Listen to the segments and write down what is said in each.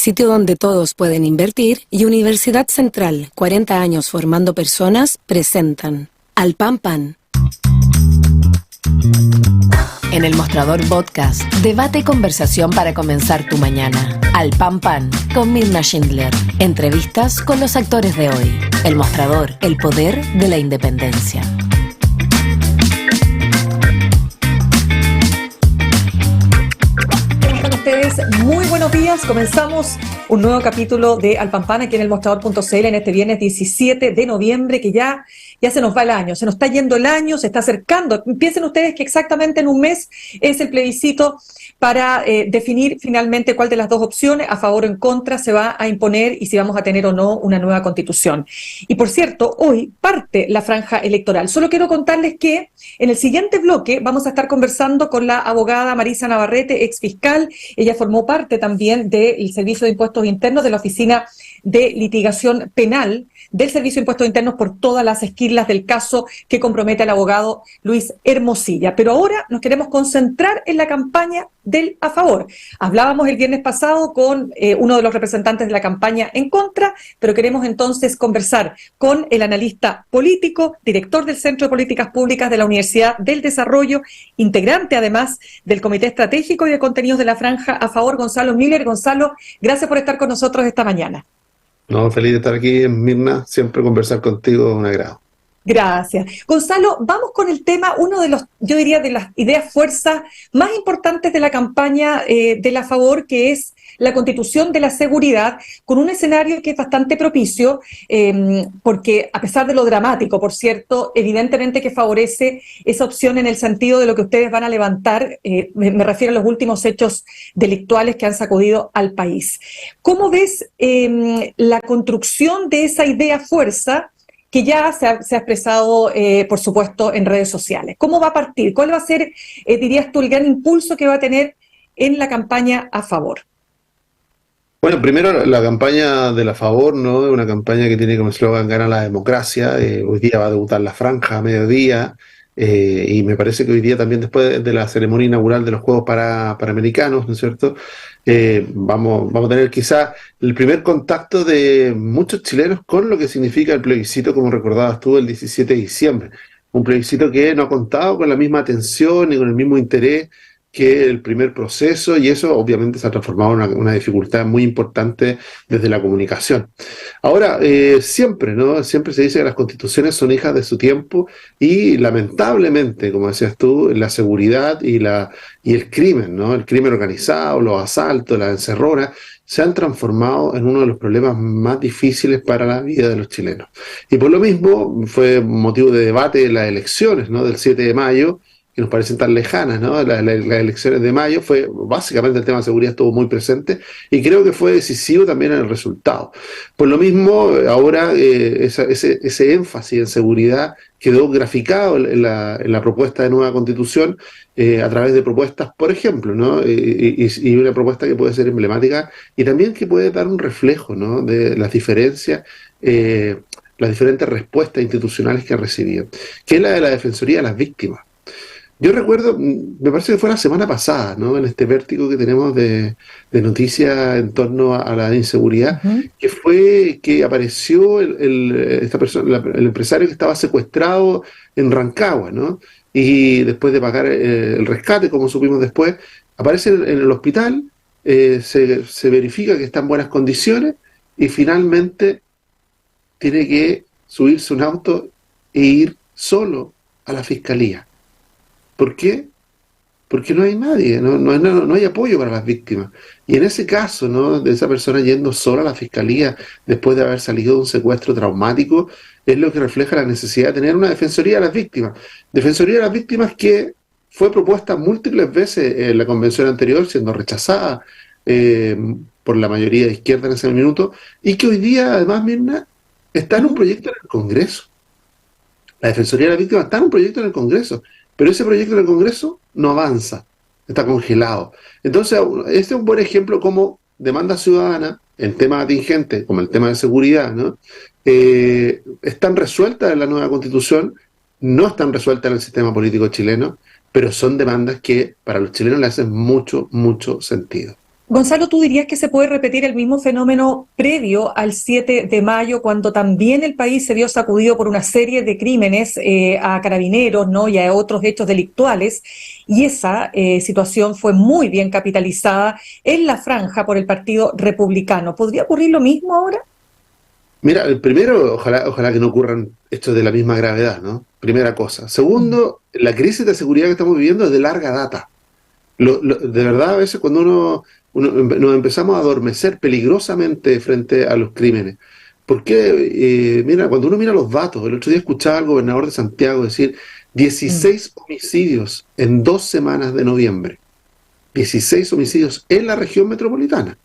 sitio donde todos pueden invertir, y Universidad Central, 40 años formando personas, presentan Al Pan Pan. En el Mostrador Podcast, debate y conversación para comenzar tu mañana. Al Pan Pan, con Mirna Schindler. Entrevistas con los actores de hoy. El Mostrador, el poder de la independencia. Ustedes, muy buenos días. Comenzamos un nuevo capítulo de Al Pan Pan aquí en el Mostrador.cl en este viernes 17 de noviembre, que ya se nos va el año, se nos está yendo el año, se está acercando. Piensen ustedes que exactamente en un mes es el plebiscito para definir finalmente cuál de las dos opciones, a favor o en contra, se va a imponer y si vamos a tener o no una nueva constitución. Y por cierto, hoy parte la franja electoral. Solo quiero contarles que en el siguiente bloque vamos a estar conversando con la abogada Marisa Navarrete, ex fiscal. Ella formó parte también del Servicio de Impuestos Internos de la Oficina de Litigación Penal del Servicio de Impuestos Internos por todas las esquirlas del caso que compromete al abogado Luis Hermosilla. Pero ahora nos queremos concentrar en la campaña del a favor. Hablábamos el viernes pasado con uno de los representantes de la campaña en contra, pero queremos entonces conversar con el analista político, director del Centro de Políticas Públicas de la Universidad del Desarrollo, integrante además del Comité Estratégico y de Contenidos de la Franja a Favor, Gonzalo Miller. Gonzalo, gracias por estar con nosotros esta mañana. No, feliz de estar aquí, Mirna. Siempre conversar contigo es un agrado. Gracias. Gonzalo, vamos con el tema, uno de los, yo diría, de las ideas fuerzas más importantes de la campaña de la Favor, que es la Constitución de la Seguridad, con un escenario que es bastante propicio, porque a pesar de lo dramático, por cierto, evidentemente que favorece esa opción en el sentido de lo que ustedes van a levantar, me refiero a los últimos hechos delictuales que han sacudido al país. ¿Cómo ves la construcción de esa idea fuerza que ya se ha expresado, por supuesto, en redes sociales? ¿Cómo va a partir? ¿Cuál va a ser, dirías tú, el gran impulso que va a tener en la campaña a favor? Bueno, primero la campaña de la Favor, ¿no? Es una campaña que tiene como eslogan "Gana la democracia". Hoy día va a debutar la franja a mediodía, y me parece que hoy día también, después de la ceremonia inaugural de los Juegos Panamericanos, ¿no es cierto?, vamos a tener quizás el primer contacto de muchos chilenos con lo que significa el plebiscito, como recordabas tú, el 17 de diciembre. Un plebiscito que no ha contado con la misma atención ni con el mismo interés que el primer proceso, y eso obviamente se ha transformado en una dificultad muy importante desde la comunicación. Ahora, siempre, ¿no? Siempre se dice que las constituciones son hijas de su tiempo, y lamentablemente, como decías tú, la seguridad y el crimen, ¿no? El crimen organizado, los asaltos, las encerronas, se han transformado en uno de los problemas más difíciles para la vida de los chilenos. Y por lo mismo fue motivo de debate en las elecciones, ¿no?, del 7 de mayo, que nos parecen tan lejanas, ¿no? Las elecciones de mayo, fue básicamente el tema de seguridad estuvo muy presente, y creo que fue decisivo también en el resultado. Por lo mismo, ahora ese énfasis en seguridad quedó graficado en la propuesta de nueva constitución, a través de propuestas, por ejemplo, ¿no? Y una propuesta que puede ser emblemática y también que puede dar un reflejo, ¿no?, de las diferencias, las diferentes respuestas institucionales que han recibido, que es la de la Defensoría de las Víctimas. Yo recuerdo, me parece que fue la semana pasada, ¿no?, en este vértigo que tenemos de noticias en torno a la inseguridad, que fue que apareció esta persona, el empresario que estaba secuestrado en Rancagua, ¿no? Y después de pagar el rescate, como supimos después, aparece en el hospital, se verifica que está en buenas condiciones, y finalmente tiene que subirse a un auto e ir solo a la fiscalía. ¿Por qué? Porque no hay nadie, no hay apoyo para las víctimas. Y en ese caso, ¿no?, de esa persona yendo sola a la fiscalía después de haber salido de un secuestro traumático, es lo que refleja la necesidad de tener una defensoría de las víctimas. Defensoría de las víctimas que fue propuesta múltiples veces en la convención anterior, siendo rechazada por la mayoría de izquierda en ese minuto, y que hoy día, además, Mirna, está en un proyecto en el Congreso. La Defensoría de las Víctimas está en un proyecto en el Congreso, pero ese proyecto en el Congreso no avanza, está congelado. Entonces, este es un buen ejemplo como demanda ciudadana en temas atingentes, como el tema de seguridad, ¿no? Están resueltas en la nueva Constitución, no están resueltas en el sistema político chileno, pero son demandas que para los chilenos le hacen mucho, mucho sentido. Gonzalo, ¿tú dirías que se puede repetir el mismo fenómeno previo al 7 de mayo, cuando también el país se vio sacudido por una serie de crímenes a carabineros, ¿no? Y a otros hechos delictuales? Y esa situación fue muy bien capitalizada en la franja por el Partido Republicano. ¿Podría ocurrir lo mismo ahora? Mira, el primero, ojalá que no ocurran hechos de la misma gravedad, ¿no? Primera cosa. Segundo, la crisis de seguridad que estamos viviendo es de larga data. De verdad, a veces cuando nos empezamos a adormecer peligrosamente frente a los crímenes. Porque, mira, cuando uno mira los datos, el otro día escuchaba al gobernador de Santiago decir 16 homicidios en 2 semanas de noviembre. 16 homicidios en la región metropolitana.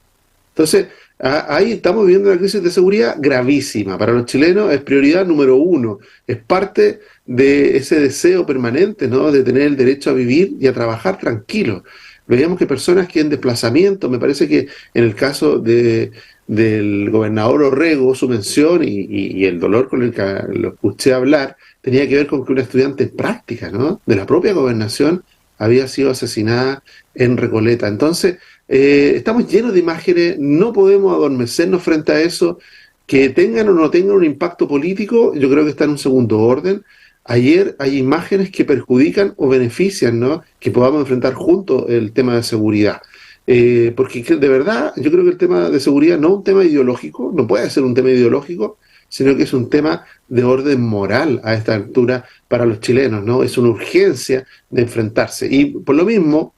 Entonces, ahí estamos viviendo una crisis de seguridad gravísima. Para los chilenos es prioridad número uno. Es parte de ese deseo permanente, ¿no?, de tener el derecho a vivir y a trabajar tranquilo. Veíamos que personas que en desplazamiento, me parece que en el caso del gobernador Orrego, su mención y el dolor con el que lo escuché hablar, tenía que ver con que una estudiante en práctica, ¿no?, de la propia gobernación había sido asesinada en Recoleta. Entonces, estamos llenos de imágenes, no podemos adormecernos frente a eso. Que tengan o no tengan un impacto político, yo creo que está en un segundo orden. Ayer hay imágenes que perjudican o benefician, ¿no?, que podamos enfrentar juntos el tema de seguridad. Porque de verdad, yo creo que el tema de seguridad no es un tema ideológico, no puede ser un tema ideológico, sino que es un tema de orden moral a esta altura para los chilenos, ¿no? Es una urgencia de enfrentarse. Y por lo mismo,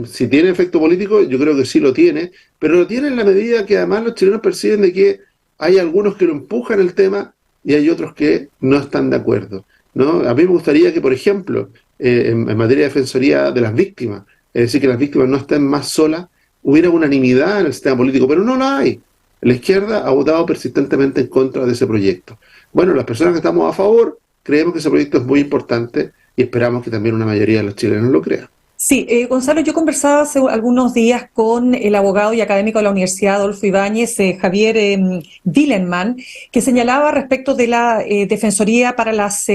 si tiene efecto político, yo creo que sí lo tiene, pero lo tiene en la medida que además los chilenos perciben de que hay algunos que lo empujan el tema y hay otros que no están de acuerdo, ¿no? A mí me gustaría que, por ejemplo, en materia de defensoría de las víctimas, es decir, que las víctimas no estén más solas, hubiera unanimidad en el sistema político, pero no la hay. La izquierda ha votado persistentemente en contra de ese proyecto. Bueno, las personas que estamos a favor creemos que ese proyecto es muy importante y esperamos que también una mayoría de los chilenos lo crean. Sí, Gonzalo, yo conversaba hace algunos días con el abogado y académico de la Universidad Adolfo Ibáñez, Javier Dillenman, que señalaba respecto de la Defensoría para las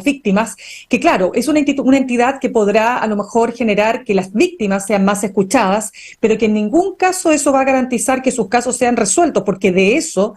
víctimas, que claro, es una entidad que podrá a lo mejor generar que las víctimas sean más escuchadas, pero que en ningún caso eso va a garantizar que sus casos sean resueltos, porque de eso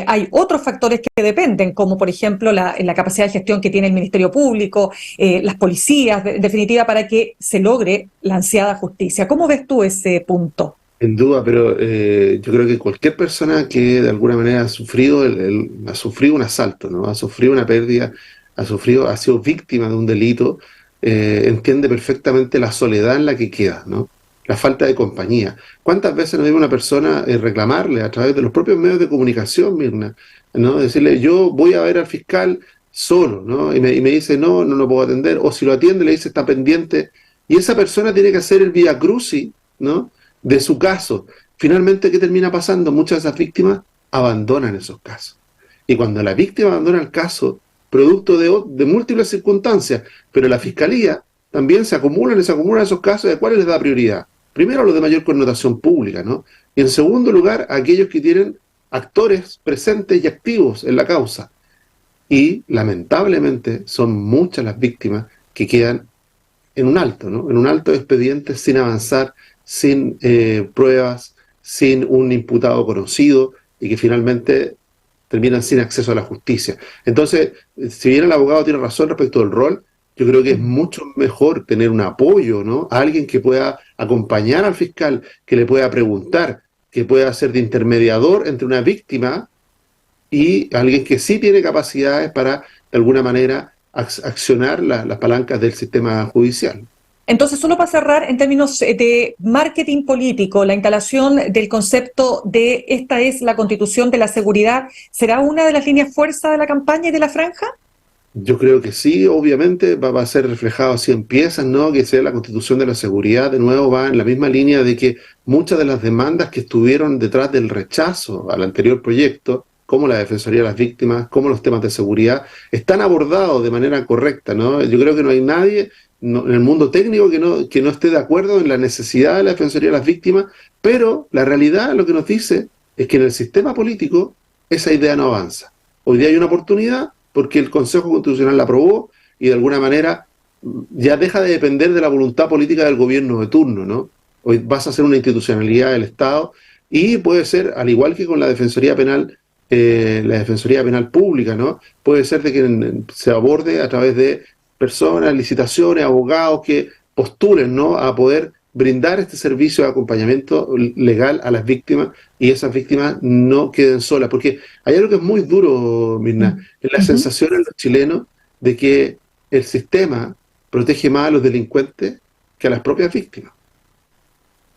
hay otros factores que dependen, como por ejemplo la capacidad de gestión que tiene el Ministerio Público, las policías, en definitiva, para que se logre la ansiada justicia. ¿Cómo ves tú ese punto? En duda, pero yo creo que cualquier persona que de alguna manera ha sufrido un asalto, ¿no?, ha sufrido una pérdida, ha sido víctima de un delito, entiende perfectamente la soledad en la que queda, ¿no?, la falta de compañía. ¿Cuántas veces nos vive una persona reclamarle a través de los propios medios de comunicación, Mirna, ¿no?, decirle, yo voy a ver al fiscal solo, ¿no?, y me dice, no lo puedo atender, o si lo atiende le dice, está pendiente, y esa persona tiene que hacer el vía crucis, ¿no?, de su caso. Finalmente, ¿qué termina pasando? Muchas de esas víctimas abandonan esos casos. Y cuando la víctima abandona el caso, producto de múltiples circunstancias, pero la fiscalía también se acumulan esos casos, ¿de cuáles les da prioridad? Primero, los de mayor connotación pública, ¿no? Y en segundo lugar, aquellos que tienen actores presentes y activos en la causa. Y lamentablemente son muchas las víctimas que quedan en un alto, ¿no?, en un alto de expedientes, sin avanzar, sin pruebas, sin un imputado conocido, y que finalmente terminan sin acceso a la justicia. Entonces, si bien el abogado tiene razón respecto del rol, yo creo que es mucho mejor tener un apoyo, ¿no?, alguien que pueda acompañar al fiscal, que le pueda preguntar, que pueda ser de intermediador entre una víctima y alguien que sí tiene capacidades para, de alguna manera, accionar las palancas del sistema judicial. Entonces, solo para cerrar, en términos de marketing político, la instalación del concepto de esta es la Constitución de la seguridad, ¿será una de las líneas fuerza de la campaña y de la franja? Yo creo que sí, obviamente va a ser reflejado así en piezas, ¿no?, que sea la Constitución de la seguridad. De nuevo va en la misma línea de que muchas de las demandas que estuvieron detrás del rechazo al anterior proyecto, como la Defensoría de las Víctimas, como los temas de seguridad, están abordados de manera correcta, ¿no? Yo creo que no hay nadie en el mundo técnico que no esté de acuerdo en la necesidad de la Defensoría de las Víctimas, pero la realidad lo que nos dice es que en el sistema político esa idea no avanza. Hoy día hay una oportunidad porque el Consejo Constitucional la aprobó y de alguna manera ya deja de depender de la voluntad política del gobierno de turno, ¿no? hoy vas a ser una institucionalidad del Estado y puede ser, al igual que con la Defensoría Penal, la Defensoría Penal Pública, ¿no? Puede ser de que se aborde a través de personas, licitaciones, abogados que postulen, ¿no? A poder brindar este servicio de acompañamiento legal a las víctimas y esas víctimas no queden solas. Porque hay algo que es muy duro, Mirna, es la sensación en los chilenos de que el sistema protege más a los delincuentes que a las propias víctimas.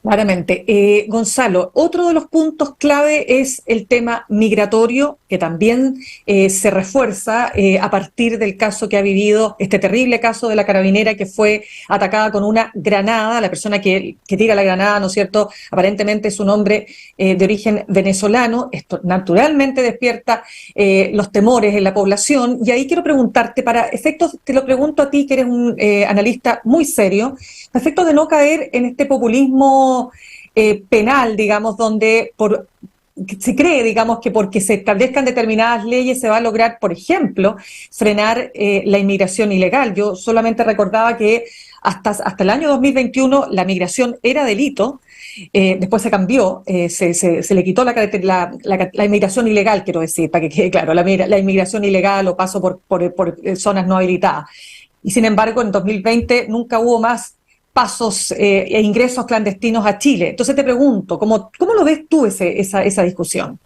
Claramente. Gonzalo, otro de los puntos clave es el tema migratorio, que también se refuerza a partir del caso que ha vivido, este terrible caso de la carabinera que fue atacada con una granada. La persona que tira la granada, ¿no es cierto?, aparentemente es un hombre de origen venezolano. Esto naturalmente despierta los temores en la población. Y ahí quiero preguntarte, para efectos, te lo pregunto a ti, que eres un analista muy serio, a efectos de no caer en este populismo penal, digamos, donde se cree, digamos, que porque se establezcan determinadas leyes se va a lograr, por ejemplo, frenar la inmigración ilegal. Yo solamente recordaba que hasta el año 2021 la migración era delito, después se cambió, se le quitó la inmigración ilegal, quiero decir, para que quede claro, la inmigración ilegal o paso por zonas no habilitadas. Y sin embargo, en 2020 nunca hubo más pasos e ingresos clandestinos a Chile. Entonces te pregunto, ¿cómo lo ves tú esa discusión?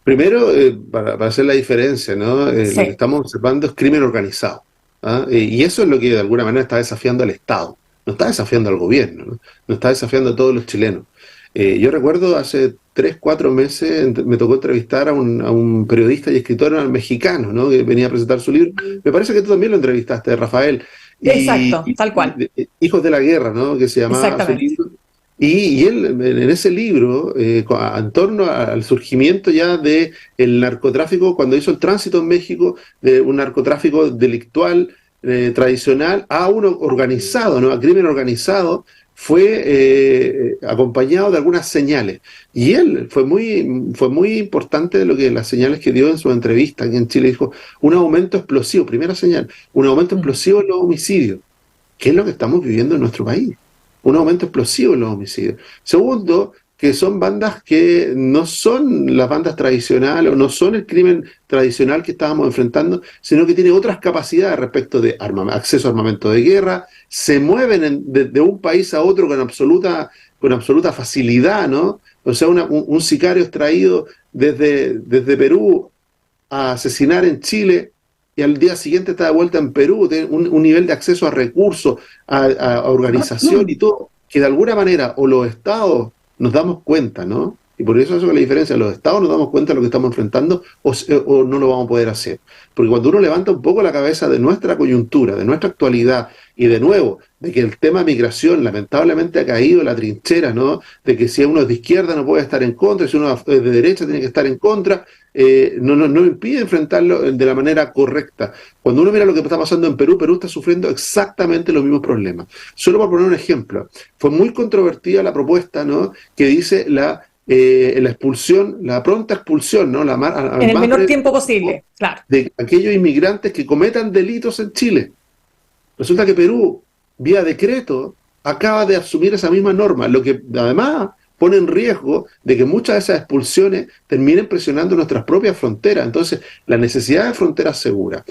Primero, para hacer la diferencia, ¿no? Sí. Lo que estamos observando es crimen organizado, ¿ah? Y eso es lo que de alguna manera está desafiando al Estado, no está desafiando al gobierno, no está desafiando a todos los chilenos. Yo recuerdo hace 3, 4 meses me tocó entrevistar a un periodista y escritor mexicano, ¿no? Que venía a presentar su libro. Me parece que tú también lo entrevistaste, Rafael. Exacto, tal cual. Hijos de la Guerra, ¿no? Que se llamaba su libro. Y él, en ese libro, en torno al surgimiento ya del narcotráfico, cuando hizo el tránsito en México, de un narcotráfico delictual tradicional a uno organizado, ¿no? A crimen organizado, fue acompañado de algunas señales. Y él fue muy importante las señales que dio en su entrevista aquí en Chile. Dijo, un aumento explosivo, primera señal, un aumento explosivo en los homicidios. ¿Qué es lo que estamos viviendo en nuestro país? Un aumento explosivo en los homicidios. Segundo, que son bandas que no son las bandas tradicionales o no son el crimen tradicional que estábamos enfrentando, sino que tiene otras capacidades respecto de acceso a armamento de guerra, se mueven de un país a otro con absoluta facilidad, ¿no? O sea, un sicario extraído desde Perú a asesinar en Chile y al día siguiente está de vuelta en Perú, tiene un nivel de acceso a recursos, a organización y todo, que de alguna manera o los estados nos damos cuenta, ¿no? Y por eso es la diferencia, los estados nos damos cuenta de lo que estamos enfrentando o no lo vamos a poder hacer. Porque cuando uno levanta un poco la cabeza de nuestra coyuntura, de nuestra actualidad, y de nuevo, de que el tema migración lamentablemente ha caído en la trinchera, ¿no? De que si uno es de izquierda no puede estar en contra, si uno es de derecha tiene que estar en contra, no impide enfrentarlo de la manera correcta. Cuando uno mira lo que está pasando en Perú, Perú está sufriendo exactamente los mismos problemas. Solo para poner un ejemplo, fue muy controvertida la propuesta, ¿no? Que dice la expulsión, la pronta expulsión, ¿no? En el menor tiempo posible, claro. De aquellos inmigrantes que cometan delitos en Chile. Resulta que Perú, vía decreto, acaba de asumir esa misma norma, lo que además pone en riesgo de que muchas de esas expulsiones terminen presionando nuestras propias fronteras. Entonces, la necesidad de fronteras seguras,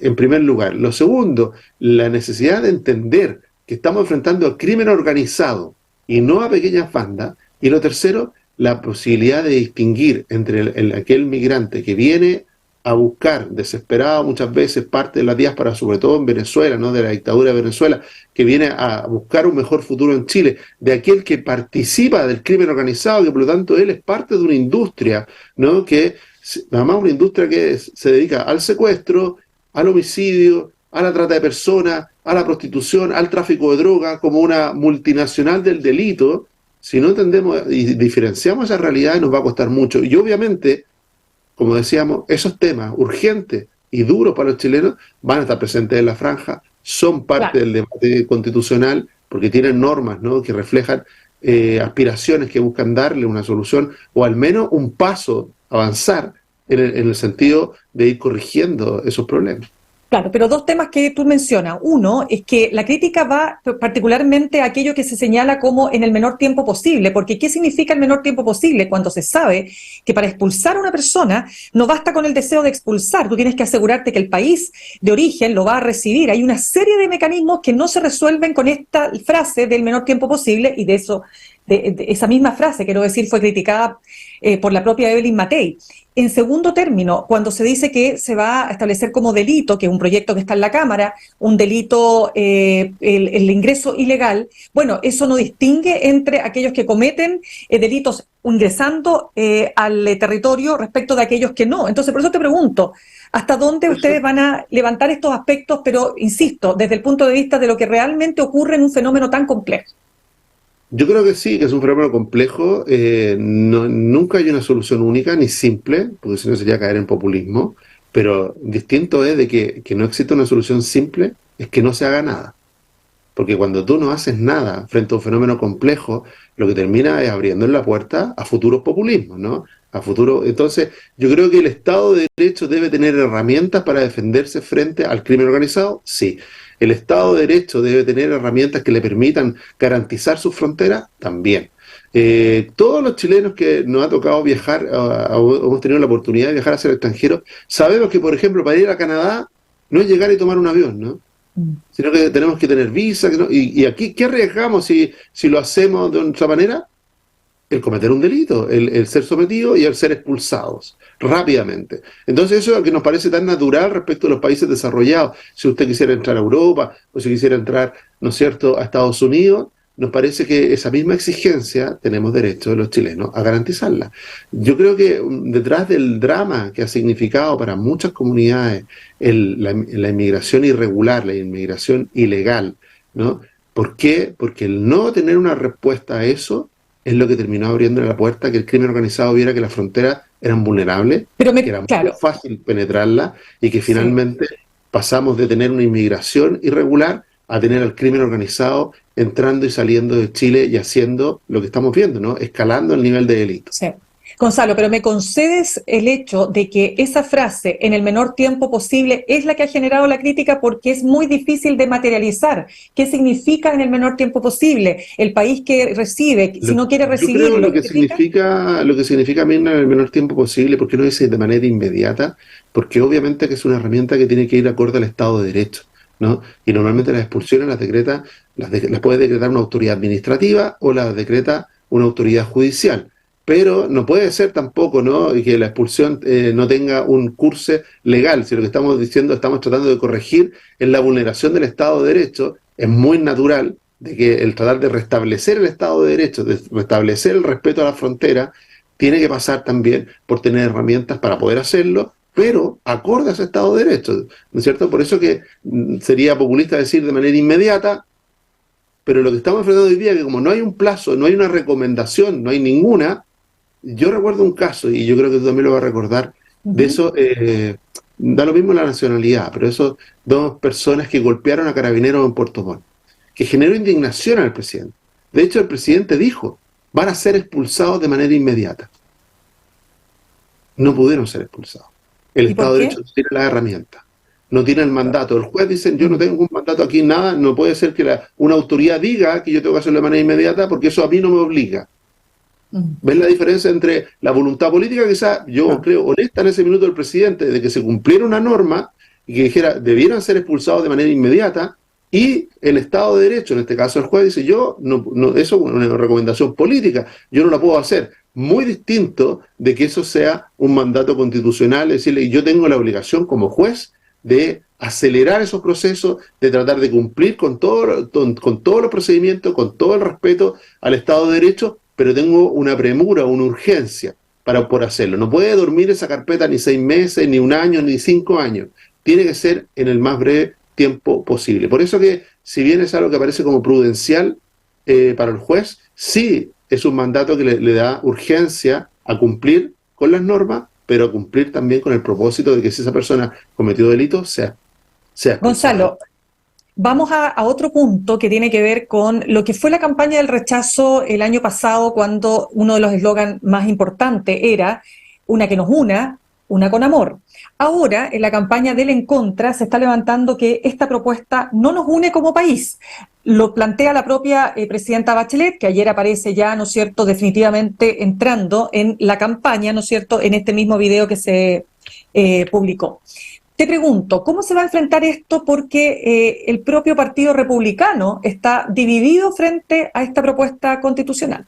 en primer lugar. Lo segundo, la necesidad de entender que estamos enfrentando a crimen organizado y no a pequeñas bandas. Y lo tercero, la posibilidad de distinguir entre aquel migrante que viene a buscar, desesperado muchas veces, parte de la diáspora, sobre todo en Venezuela, ¿no? De la dictadura de Venezuela, que viene a buscar un mejor futuro en Chile, de aquel que participa del crimen organizado, que por lo tanto él es parte de una industria, ¿no? Que además una industria que se dedica al secuestro, al homicidio, a la trata de personas, a la prostitución, al tráfico de drogas, como una multinacional del delito. Si no entendemos y diferenciamos esa realidad, nos va a costar mucho. Y obviamente, como decíamos, esos temas urgentes y duros para los chilenos van a estar presentes en la franja, son parte del debate constitucional, porque tienen normas, ¿no? Que reflejan aspiraciones que buscan darle una solución, o al menos un paso, avanzar en el sentido de ir corrigiendo esos problemas. Claro, pero dos temas que tú mencionas. Uno es que la crítica va particularmente a aquello que se señala como en el menor tiempo posible, porque ¿qué significa el menor tiempo posible? Cuando se sabe que para expulsar a una persona no basta con el deseo de expulsar, tú tienes que asegurarte que el país de origen lo va a recibir. Hay una serie de mecanismos que no se resuelven con esta frase del menor tiempo posible, y de eso, de esa misma frase, quiero decir, fue criticada por la propia Evelyn Matei. En segundo término, cuando se dice que se va a establecer como delito, que es un proyecto que está en la Cámara, un delito, el ingreso ilegal, bueno, eso no distingue entre aquellos que cometen delitos ingresando al territorio respecto de aquellos que no. Entonces, por eso te pregunto, ¿hasta dónde ustedes van a levantar estos aspectos? Pero, insisto, desde el punto de vista de lo que realmente ocurre en un fenómeno tan complejo. Yo creo que sí, que es un fenómeno complejo. Nunca hay una solución única ni simple, porque si no sería caer en populismo, pero distinto es de que no existe una solución simple, es que no se haga nada. Porque cuando tú no haces nada frente a un fenómeno complejo, lo que termina es abriendo la puerta a futuros populismos, ¿no? A futuro. Entonces, yo creo que el Estado de Derecho debe tener herramientas para defenderse frente al crimen organizado, sí. El Estado de Derecho debe tener herramientas que le permitan garantizar sus fronteras, también. Todos los chilenos que nos ha tocado viajar, hemos tenido la oportunidad de viajar hacia el extranjero, sabemos que, por ejemplo, para ir a Canadá no es llegar y tomar un avión, ¿no? Sino que tenemos que tener visa, ¿no? Y aquí, ¿qué arriesgamos si lo hacemos de otra manera? El cometer un delito, el ser sometido y el ser expulsados rápidamente. Entonces eso es lo que nos parece tan natural respecto a los países desarrollados. Si usted quisiera entrar a Europa o si quisiera entrar, ¿no es cierto?, a Estados Unidos, nos parece que esa misma exigencia tenemos derecho los chilenos a garantizarla. Yo creo que detrás del drama que ha significado para muchas comunidades la inmigración irregular, la inmigración ilegal, ¿no? ¿Por qué? Porque el no tener una respuesta a eso es lo que terminó abriendo la puerta que el crimen organizado viera que las fronteras eran vulnerables, que era muy fácil penetrarlas y que finalmente pasamos de tener una inmigración irregular a tener al crimen organizado entrando y saliendo de Chile y haciendo lo que estamos viendo, ¿no? Escalando el nivel de delito. Sí. Gonzalo, pero ¿me concedes el hecho de que esa frase, en el menor tiempo posible, es la que ha generado la crítica porque es muy difícil de materializar? ¿Qué significa en el menor tiempo posible? El país que recibe, si no quiere recibir... Yo creo lo que significa, Mirna, en el menor tiempo posible, ¿por qué no dice de manera inmediata? Porque obviamente que es una herramienta que tiene que ir acorde al Estado de Derecho, ¿no? Y normalmente las expulsiones las puede decretar una autoridad administrativa o las decreta una autoridad judicial. Pero no puede ser tampoco, ¿no?, que la expulsión no tenga un curso legal. Si lo que estamos diciendo, estamos tratando de corregir en la vulneración del Estado de Derecho, es muy natural de que el tratar de restablecer el Estado de Derecho, de restablecer el respeto a la frontera, tiene que pasar también por tener herramientas para poder hacerlo, pero acorde a ese Estado de Derecho, ¿no es cierto? Por eso que sería populista decir de manera inmediata, pero lo que estamos enfrentando hoy día es que como no hay un plazo, no hay una recomendación, no hay ninguna. Yo recuerdo un caso, y yo creo que tú también lo vas a recordar, de eso, da lo mismo la nacionalidad, pero esos dos personas que golpearon a carabineros en Puerto Montt, que generó indignación al presidente. De hecho, el presidente dijo, van a ser expulsados de manera inmediata. No pudieron ser expulsados. El Estado de Derecho no tiene las herramientas, no tiene el mandato. El juez dice, yo no tengo un mandato aquí, nada, no puede ser que una autoridad diga que yo tengo que hacerlo de manera inmediata porque eso a mí no me obliga. ¿Ves la diferencia entre la voluntad política, quizás yo creo honesta en ese minuto del presidente, de que se cumpliera una norma y que dijera debieran ser expulsados de manera inmediata, y el Estado de Derecho, en este caso el juez, dice yo, no, eso es una recomendación política, yo no la puedo hacer? Muy distinto de que eso sea un mandato constitucional, es decirle, yo tengo la obligación como juez de acelerar esos procesos, de tratar de cumplir con todos los procedimientos, con todo el respeto al Estado de Derecho, pero tengo una premura, una urgencia por hacerlo. No puede dormir esa carpeta ni 6 meses, ni 1 año, ni 5 años. Tiene que ser en el más breve tiempo posible. Por eso que, si bien es algo que parece como prudencial para el juez, sí es un mandato que le da urgencia a cumplir con las normas, pero a cumplir también con el propósito de que si esa persona cometió delito, sea Gonzalo, vamos a otro punto que tiene que ver con lo que fue la campaña del rechazo el año pasado, cuando uno de los eslogans más importantes era una que nos una, una con amor. Ahora, en la campaña del En Contra, se está levantando que esta propuesta no nos une como país. Lo plantea la propia presidenta Bachelet, que ayer aparece ya, ¿no es cierto?, definitivamente entrando en la campaña, ¿no es cierto?, en este mismo video que se publicó. Te pregunto, ¿cómo se va a enfrentar esto? Porque el propio Partido Republicano está dividido frente a esta propuesta constitucional.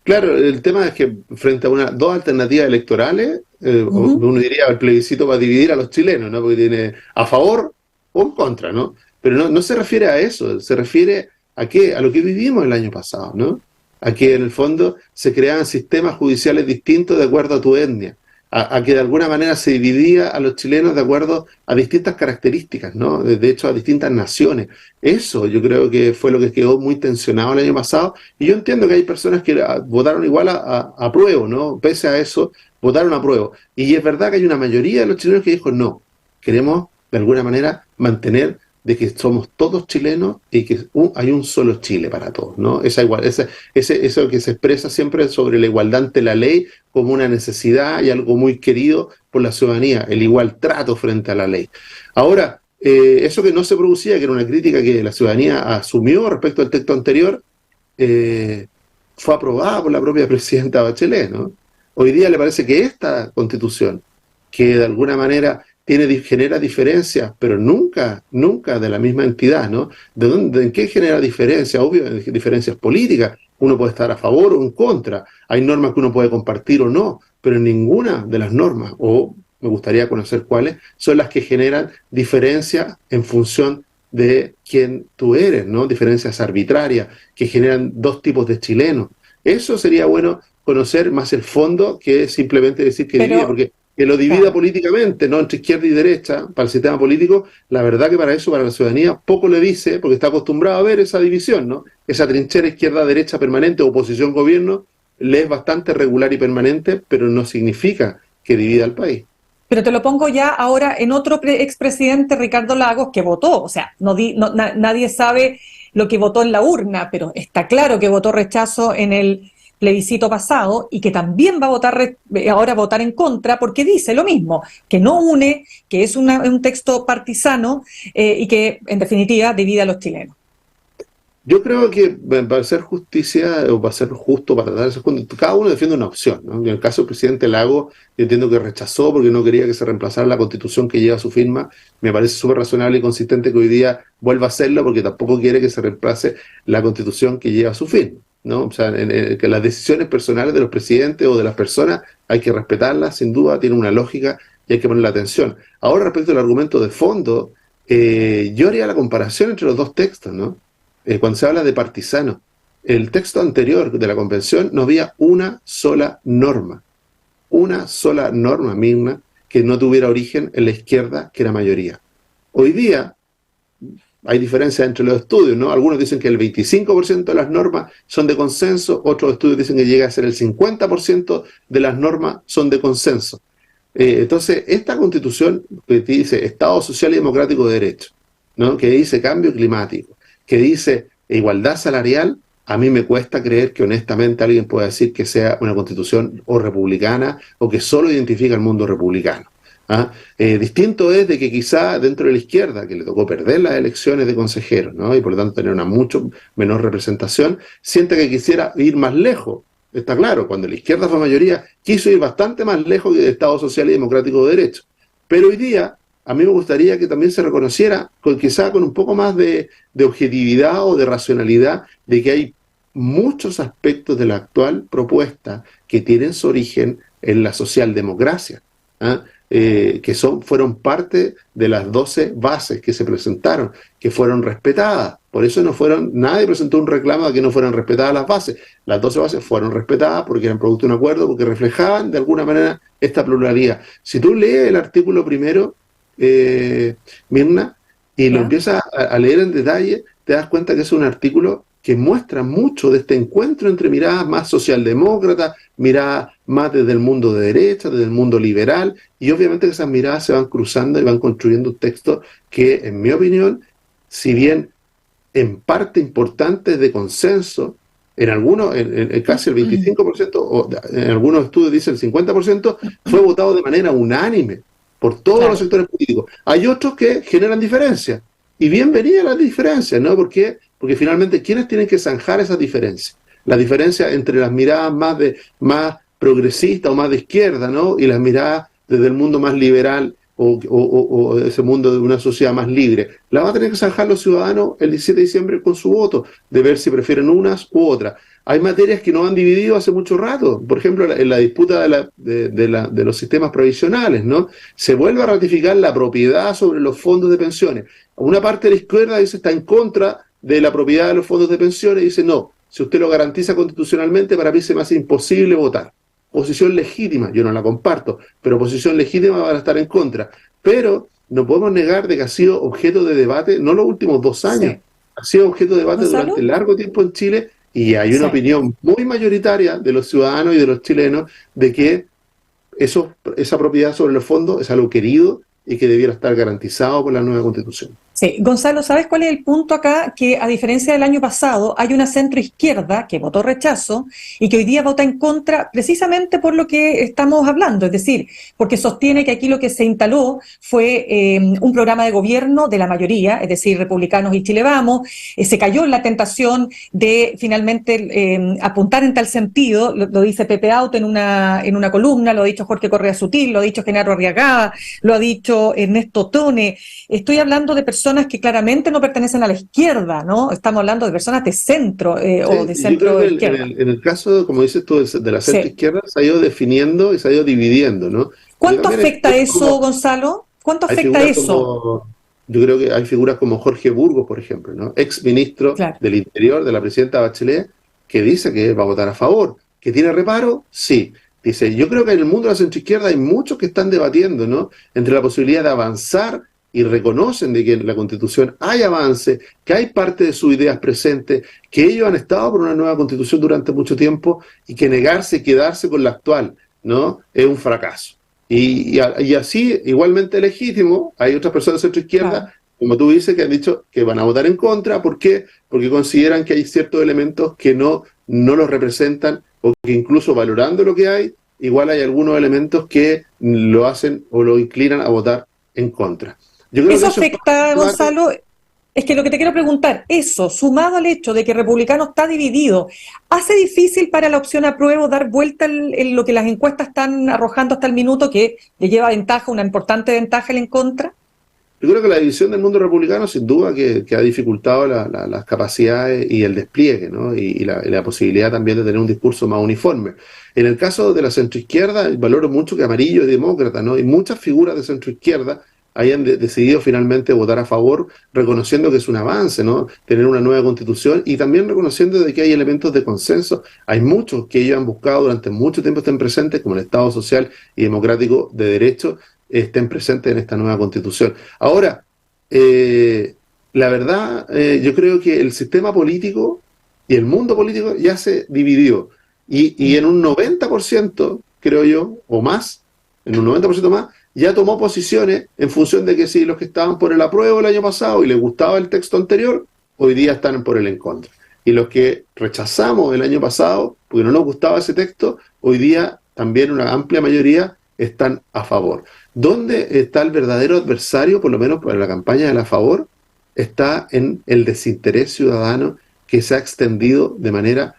Claro, el tema es que frente a dos alternativas electorales, uno diría el plebiscito va a dividir a los chilenos, ¿no? Porque tiene a favor o en contra, ¿no? Pero no se refiere a eso, se refiere a qué, a lo que vivimos el año pasado, ¿no? A que en el fondo se creaban sistemas judiciales distintos de acuerdo a tu etnia, a que de alguna manera se dividía a los chilenos de acuerdo a distintas características, ¿no? De hecho, a distintas naciones. Eso yo creo que fue lo que quedó muy tensionado el año pasado, y yo entiendo que hay personas que votaron igual a prueba, ¿no? Pese a eso, votaron a prueba. Y es verdad que hay una mayoría de los chilenos que dijo, no, queremos de alguna manera mantener de que somos todos chilenos y que hay un solo Chile para todos, ¿no? Eso que se expresa siempre sobre la igualdad ante la ley como una necesidad y algo muy querido por la ciudadanía, el igual trato frente a la ley. Ahora, eso que no se producía, que era una crítica que la ciudadanía asumió respecto al texto anterior, fue aprobada por la propia presidenta Bachelet, ¿no? Hoy día le parece que esta constitución, que de alguna manera genera diferencias, pero nunca de la misma entidad, ¿no? ¿En qué genera diferencias? Obvio, diferencias políticas. Uno puede estar a favor o en contra. Hay normas que uno puede compartir o no, pero ninguna de las normas, o me gustaría conocer cuáles, son las que generan diferencias en función de quién tú eres, ¿no? Diferencias arbitrarias que generan dos tipos de chilenos. Eso sería bueno conocer más el fondo que simplemente decir que divide, porque que lo divida políticamente, no entre izquierda y derecha, para el sistema político, la verdad que para eso, para la ciudadanía, poco le dice, porque está acostumbrado a ver esa división, ¿no? Esa trinchera izquierda-derecha permanente, oposición-gobierno, le es bastante regular y permanente, pero no significa que divida al país. Pero te lo pongo ya ahora en otro expresidente, Ricardo Lagos, que votó, o sea, nadie sabe lo que votó en la urna, pero está claro que votó rechazo en el plebiscito pasado y que también va a votar en contra porque dice lo mismo, que no une, que es un texto partisano y que en definitiva divide a los chilenos. Yo creo que para hacer justicia o para ser justo, para tratar de cada uno defiende una opción, ¿no? En el caso del presidente Lagos, yo entiendo que rechazó porque no quería que se reemplazara la constitución que lleva su firma. Me parece súper razonable y consistente que hoy día vuelva a hacerlo porque tampoco quiere que se reemplace la constitución que lleva su firma, ¿no? O sea, que las decisiones personales de los presidentes o de las personas hay que respetarlas, sin duda, tiene una lógica y hay que ponerle atención. Ahora, respecto al argumento de fondo, yo haría la comparación entre los dos textos, ¿no? Cuando se habla de partisanos, el texto anterior de la convención no había una sola norma, Mirna, que no tuviera origen en la izquierda, que era mayoría. Hoy día hay diferencias entre los estudios, ¿no? Algunos dicen que el 25% de las normas son de consenso, otros estudios dicen que llega a ser el 50% de las normas son de consenso. Entonces, esta constitución que dice Estado Social y Democrático de Derecho, ¿no? Que dice cambio climático, que dice igualdad salarial, a mí me cuesta creer que honestamente alguien pueda decir que sea una constitución o republicana o que solo identifica el mundo republicano. Distinto es de que quizá dentro de la izquierda, que le tocó perder las elecciones de consejeros, ¿no? Y por lo tanto tener una mucho menor representación, siente que quisiera ir más lejos. Está claro, cuando la izquierda fue mayoría, quiso ir bastante más lejos del Estado Social y Democrático de Derecho. Pero hoy día, a mí me gustaría que también se reconociera, quizá con un poco más de objetividad o de racionalidad, de que hay muchos aspectos de la actual propuesta que tienen su origen en la socialdemocracia, que fueron parte de las 12 bases que se presentaron, que fueron respetadas. Por eso nadie presentó un reclamo de que no fueran respetadas las bases. Las 12 bases fueron respetadas porque eran producto de un acuerdo, porque reflejaban de alguna manera esta pluralidad. Si tú lees el artículo primero, Mirna, y lo empiezas a leer en detalle, te das cuenta que es un artículo que muestra mucho de este encuentro entre miradas más socialdemócratas, miradas más desde el mundo de derecha, desde el mundo liberal, y obviamente esas miradas se van cruzando y van construyendo un texto que, en mi opinión, si bien en parte importante es de consenso, en algunos, casi el 25%, o en algunos estudios dice el 50%, fue votado de manera unánime por todos los sectores políticos. Hay otros que generan diferencias, y bienvenidas las diferencias, ¿no? ¿Por qué? Porque finalmente, ¿quiénes tienen que zanjar esas diferencias? La diferencia entre las miradas más progresistas o más de izquierda, ¿no? Y las miradas desde el mundo más liberal o ese mundo de una sociedad más libre. La van a tener que zanjar los ciudadanos el 17 de diciembre con su voto, de ver si prefieren unas u otras. Hay materias que nos han dividido hace mucho rato, por ejemplo, en la disputa de los sistemas provisionales, ¿no? Se vuelve a ratificar la propiedad sobre los fondos de pensiones. Una parte de la izquierda dice está en contra de la propiedad de los fondos de pensiones y dice no, si usted lo garantiza constitucionalmente, para mí se me hace imposible votar. Posición legítima, yo no la comparto, pero posición legítima van a estar en contra. Pero no podemos negar de que ha sido objeto de debate, no los últimos 2 años, ha sido objeto de debate durante largo tiempo en Chile, y hay una opinión muy mayoritaria de los ciudadanos y de los chilenos de que esa propiedad sobre los fondos es algo querido y que debiera estar garantizado por la nueva Constitución. Sí, Gonzalo, ¿sabes cuál es el punto acá? Que a diferencia del año pasado, hay una centroizquierda que votó rechazo y que hoy día vota en contra precisamente por lo que estamos hablando, es decir, porque sostiene que aquí lo que se instaló fue un programa de gobierno de la mayoría, es decir, republicanos y Chile Vamos, se cayó en la tentación de finalmente apuntar en tal sentido, lo dice Pepe Auto en una columna, lo ha dicho Jorge Correa Sutil, lo ha dicho Genaro Arriagada, lo ha dicho Ernesto Tone. Estoy hablando de personas que claramente no pertenecen a la izquierda, ¿no? Estamos hablando de personas de centro o de centro izquierda. En el caso, como dices tú, de la centro izquierda, se ha ido definiendo y se ha ido dividiendo, ¿no? ¿Cuánto afecta eso, Gonzalo? ¿Cuánto afecta eso? Yo creo que hay figuras como Jorge Burgos, por ejemplo, ¿no? Ex ministro del Interior de la presidenta Bachelet, que dice que va a votar a favor. ¿Que tiene reparo? Sí. Dice, yo creo que en el mundo de la centroizquierda hay muchos que están debatiendo, ¿no? Entre la posibilidad de avanzar y reconocen de que en la Constitución hay avance, que hay parte de sus ideas presentes, que ellos han estado por una nueva Constitución durante mucho tiempo y que negarse y quedarse con la actual, ¿no? Es un fracaso. Y así, igualmente legítimo, hay otras personas de centroizquierda, como tú dices, que han dicho que van a votar en contra. ¿Por qué? Porque consideran que hay ciertos elementos que no los representan, o que incluso valorando lo que hay, igual hay algunos elementos que lo hacen o lo inclinan a votar en contra. Eso afecta, Gonzalo, es que lo que te quiero preguntar, eso, sumado al hecho de que Republicano está dividido, ¿hace difícil para la opción apruebo dar vuelta en lo que las encuestas están arrojando hasta el minuto, que le lleva ventaja, una importante ventaja el en contra? Yo creo que la división del mundo republicano sin duda que ha dificultado las capacidades y el despliegue, ¿no? y la posibilidad también de tener un discurso más uniforme. En el caso de la centroizquierda, valoro mucho que Amarillo es demócrata, ¿no? Y muchas figuras de centroizquierda hayan decidido finalmente votar a favor, reconociendo que es un avance, ¿no? Tener una nueva Constitución, y también reconociendo de que hay elementos de consenso. Hay muchos que ellos han buscado durante mucho tiempo estén presentes, como el Estado social y democrático de derecho, estén presentes en esta nueva Constitución. Ahora, la verdad, yo creo que el sistema político y el mundo político ya se dividió, y en un 90%, creo yo, o más, en un 90% más, ya tomó posiciones en función de que si los que estaban por el apruebo el año pasado y les gustaba el texto anterior, hoy día están por el en contra. Y los que rechazamos el año pasado, porque no nos gustaba ese texto, hoy día también una amplia mayoría están a favor. ¿Dónde está el verdadero adversario, por lo menos para la campaña de la favor? Está en el desinterés ciudadano que se ha extendido de manera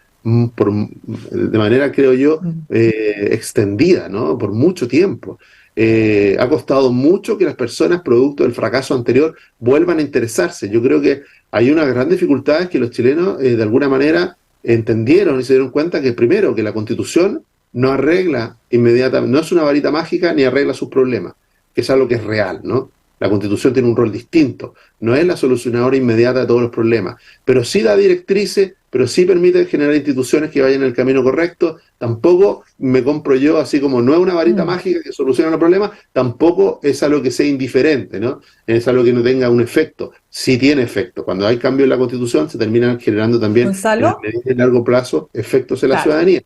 creo yo, extendida, ¿no? Por mucho tiempo. Ha costado mucho que las personas, producto del fracaso anterior, vuelvan a interesarse. Yo creo que hay una gran dificultad, es que los chilenos de alguna manera entendieron y se dieron cuenta que primero, que la Constitución no arregla inmediatamente, no es una varita mágica ni arregla sus problemas, que es algo que es real, ¿no? La Constitución tiene un rol distinto, no es la solucionadora inmediata de todos los problemas, pero sí da directrices, pero sí permite generar instituciones que vayan en el camino correcto. Tampoco me compro yo, así como no es una varita mágica que soluciona los problemas, tampoco es algo que sea indiferente, ¿no? Es algo que no tenga un efecto. Sí tiene efecto. Cuando hay cambio en la Constitución se terminan generando también, ¿Gonzalo? en el largo plazo, efectos en la ciudadanía.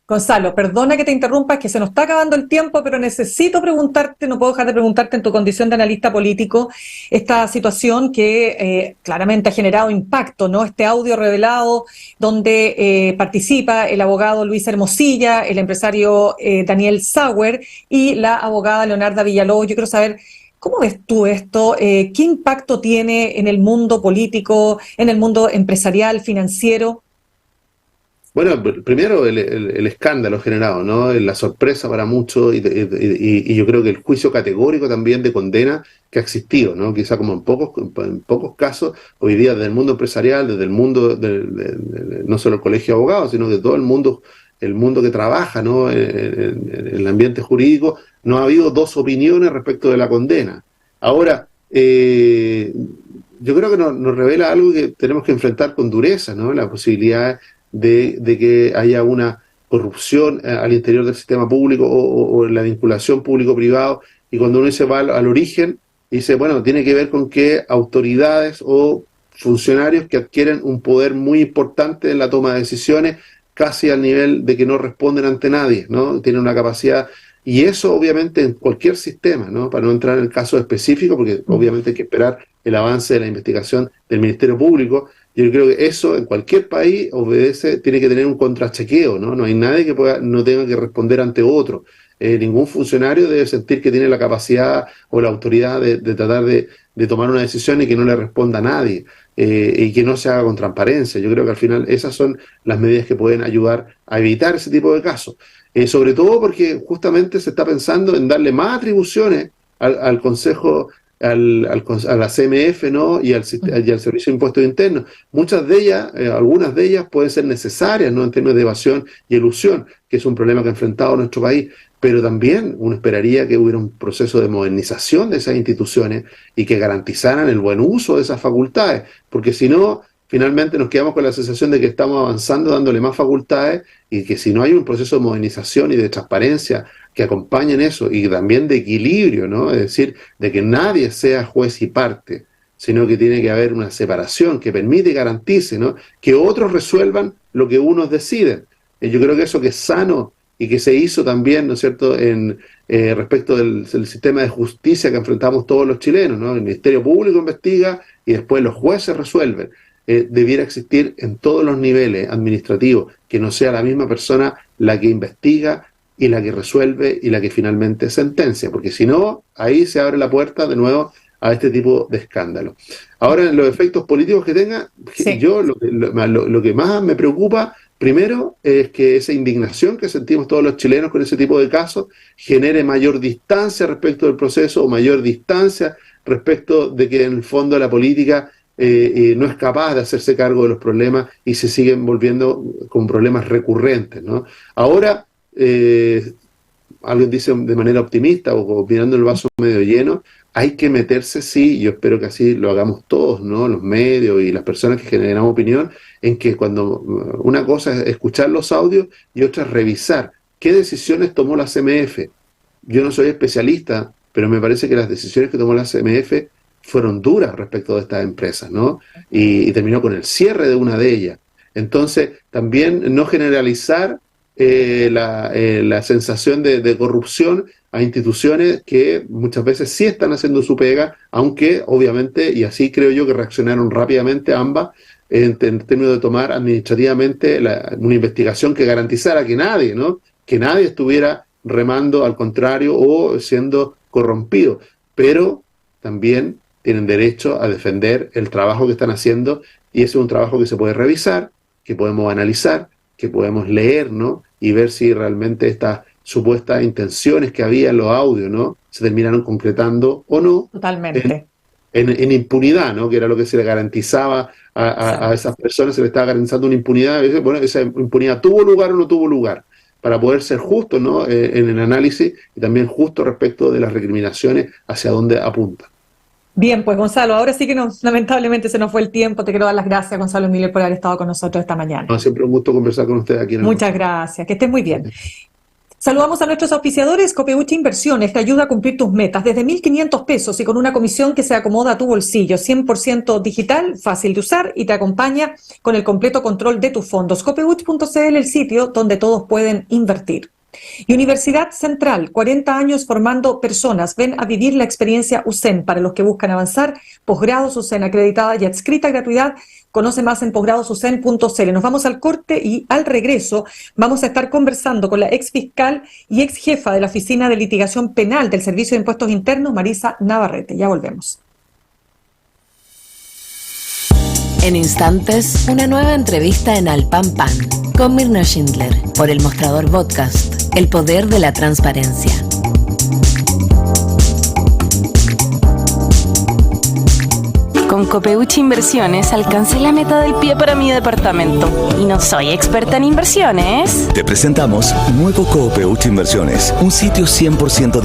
Gonzalo, perdona que te interrumpa, es que se nos está acabando el tiempo, pero necesito preguntarte, no puedo dejar de preguntarte en tu condición de analista político, esta situación que claramente ha generado impacto, ¿no? Este audio revelado donde participa el abogado Luis Hermosilla, el empresario Daniel Sauer y la abogada Leonarda Villalobos. Yo quiero saber, ¿cómo ves tú esto? ¿Qué impacto tiene en el mundo político, en el mundo empresarial, financiero? Bueno, primero el escándalo generado, ¿no? La sorpresa para muchos y yo creo que el juicio categórico también de condena que ha existido, ¿no? Quizá como en pocos casos, hoy día desde el mundo empresarial, desde el mundo, no solo el colegio de abogados, sino de todo el mundo que trabaja, ¿no? En el ambiente jurídico, no ha habido dos opiniones respecto de la condena. Ahora, yo creo que nos revela algo que tenemos que enfrentar con dureza, ¿no? La posibilidad de que haya una corrupción al interior del sistema público o la vinculación público-privado, y cuando uno se va al origen, dice, bueno, tiene que ver con que autoridades o funcionarios que adquieren un poder muy importante en la toma de decisiones, casi al nivel de que no responden ante nadie, ¿no? Tienen una capacidad, y eso obviamente en cualquier sistema, ¿no? Para no entrar en el caso específico, porque obviamente hay que esperar el avance de la investigación del Ministerio Público. Yo creo que eso en cualquier país tiene que tener un contrachequeo, ¿no? No hay nadie que no tenga que responder ante otro. Ningún funcionario debe sentir que tiene la capacidad o la autoridad de tratar de tomar una decisión y que no le responda a nadie, y que no se haga con transparencia. Yo creo que al final esas son las medidas que pueden ayudar a evitar ese tipo de casos. Sobre todo porque justamente se está pensando en darle más atribuciones al Consejo, a la CMF, ¿no? y al Servicio de Impuestos Internos. Muchas de ellas, algunas de ellas pueden ser necesarias, ¿no? En términos de evasión y elusión, que es un problema que ha enfrentado nuestro país, pero también uno esperaría que hubiera un proceso de modernización de esas instituciones y que garantizaran el buen uso de esas facultades, porque si no, finalmente nos quedamos con la sensación de que estamos avanzando dándole más facultades, y que si no hay un proceso de modernización y de transparencia que acompañen eso, y también de equilibrio, ¿no? Es decir, de que nadie sea juez y parte, sino que tiene que haber una separación que permite y garantice, ¿no? Que otros resuelvan lo que unos deciden. Yo creo que eso que es sano y que se hizo también, ¿no es cierto?, respecto del sistema de justicia que enfrentamos todos los chilenos, ¿no? El Ministerio Público investiga y después los jueces resuelven. Debiera existir en todos los niveles administrativos, que no sea la misma persona la que investiga y la que resuelve y la que finalmente sentencia, porque si no, ahí se abre la puerta de nuevo a este tipo de escándalo. Ahora, en los efectos políticos que tenga, sí. Yo lo que más me preocupa, primero, es que esa indignación que sentimos todos los chilenos con ese tipo de casos genere mayor distancia respecto del proceso, o mayor distancia respecto de que en el fondo la política no es capaz de hacerse cargo de los problemas y se siguen volviendo con problemas recurrentes, ¿no? Ahora, alguien dice de manera optimista o mirando el vaso medio lleno, hay que meterse, sí, yo espero que así lo hagamos todos, ¿no? Los medios y las personas que generamos opinión, en que cuando una cosa es escuchar los audios y otra es revisar qué decisiones tomó la CMF. Yo no soy especialista, pero me parece que las decisiones que tomó la CMF fueron duras respecto de estas empresas, ¿no? Y terminó con el cierre de una de ellas. Entonces, también no generalizar la sensación de corrupción a instituciones que muchas veces sí están haciendo su pega, aunque obviamente, y así creo yo que reaccionaron rápidamente ambas, en términos de tomar administrativamente una investigación que garantizara que nadie, ¿no? Que nadie estuviera remando al contrario o siendo corrompido, pero también tienen derecho a defender el trabajo que están haciendo, y ese es un trabajo que se puede revisar, que podemos analizar, que podemos leer, ¿no? Y ver si realmente estas supuestas intenciones que había en los audios, ¿no? Se terminaron concretando o no. Totalmente. En impunidad, ¿no? Que era lo que se le garantizaba a esas personas, se le estaba garantizando una impunidad. Bueno, esa impunidad tuvo lugar o no tuvo lugar, para poder ser justo, ¿no? En el análisis, y también justo respecto de las recriminaciones hacia dónde apunta. Bien, pues Gonzalo, ahora sí que lamentablemente se nos fue el tiempo. Te quiero dar las gracias, Gonzalo Miller, por haber estado con nosotros esta mañana. No, siempre un gusto conversar con usted aquí en el Muchas gracias, que estés muy bien. Saludamos a nuestros auspiciadores. Copeuchi Inversiones te ayuda a cumplir tus metas desde 1.500 pesos y con una comisión que se acomoda a tu bolsillo. 100% digital, fácil de usar y te acompaña con el completo control de tus fondos. Copeuchi.cl, el sitio donde todos pueden invertir. Y Universidad Central, 40 años formando personas. Ven a vivir la experiencia USEN para los que buscan avanzar. Posgrados USEN, acreditada y adscrita a gratuidad. Conoce más en posgradosusen.cl. Nos vamos al corte y al regreso vamos a estar conversando con la ex fiscal y ex jefa de la Oficina de Litigación Penal del Servicio de Impuestos Internos, Marisa Navarrete. Ya volvemos. En instantes, una nueva entrevista en Al Pan Pan con Mirna Schindler por El Mostrador Podcast, el poder de la transparencia. Con Copeuchi Inversiones alcancé la meta del pie para mi departamento. Y no soy experta en inversiones. Te presentamos Nuevo Copeuchi Inversiones, un sitio 100%